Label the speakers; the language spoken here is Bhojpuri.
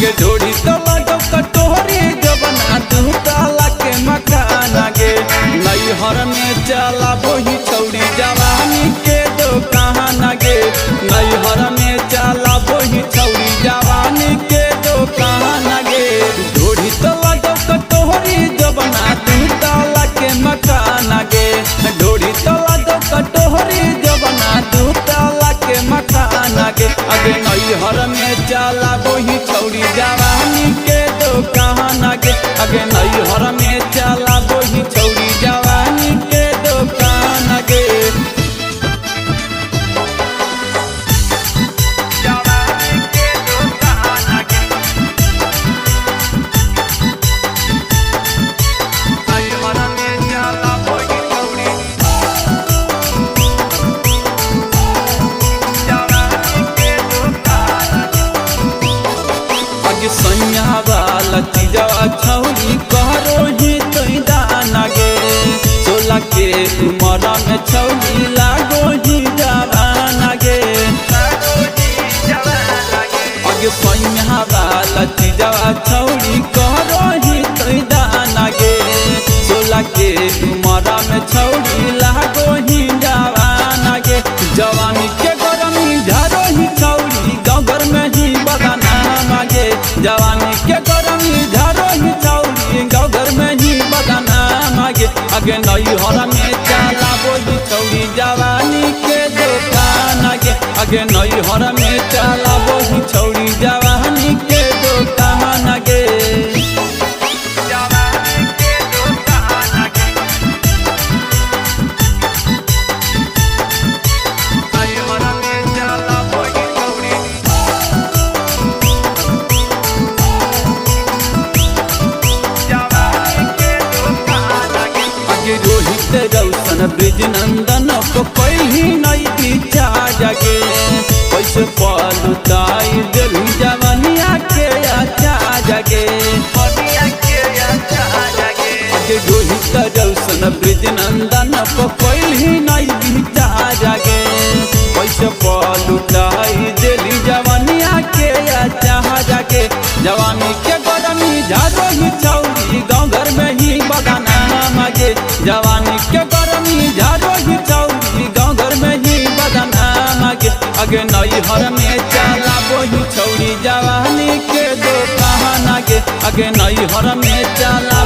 Speaker 1: आगे ढोड़ी तला दो कटोरी जबना दू ताला के मकान गे नैहर में चला वही छौड़ी जवानी के दुकान गे नैहर में चला वही छौड़ी जवानी के दुकान गे ढोड़ी तला दो कटोरी जबना दू ताला के मकान गे ढोड़ी तला दो कटोरी जबना दू ताला के मकान गे आगे नैहर में चला वही छौड़ी जवानी के दुकान गे आगे नैहर में चला वही छौड़ी जवानी के दुकान गे जवानी के दुकान गे नैहर में चला वही छौड़ी सैया वाला चीजवा छौरी करो ही तोई दाना गे 16 के उम्र में छौरी लागो ही जवाना गे आगे सैया वाला चीजवा छौरी करो ही तोई दाना गे 16 के उम्र में छौरी लागो ही जवाना गे जवानी के गरमी झारो ही छौरी गाँव घर में ही बगाना मागे जवानी के गरमी झारो ही छौरी गाँव घर में ही बगाना मागे आगे नैहर में चला वही छौरी जवानी के दुकान गे आगे नैहर में चला वही छौरी जवानी के दुकान गे जवानी के दुकान गे नैहर में चला वही छौरी रोहित रौशन ब्रिज नंदन को पहली नई पीछा जगे कैसे पलुताई दिल जवनिया के अच्छा जगे आगे रोहित रौशन ब्रिज नंदन को पहली नई पीछा जगे कैसे पलुताई दिल जवनिया के अच्छा जगे जवानी के गरमी झारो ही छौरी गाँव घर में ही बगाना मागे जवानी के गरमी झारो ही छौरी गाँव घर में ही बगाना मागे आगे नैहर में चला वही छौरी जवानी के दुकान गे आगे नैहर में चला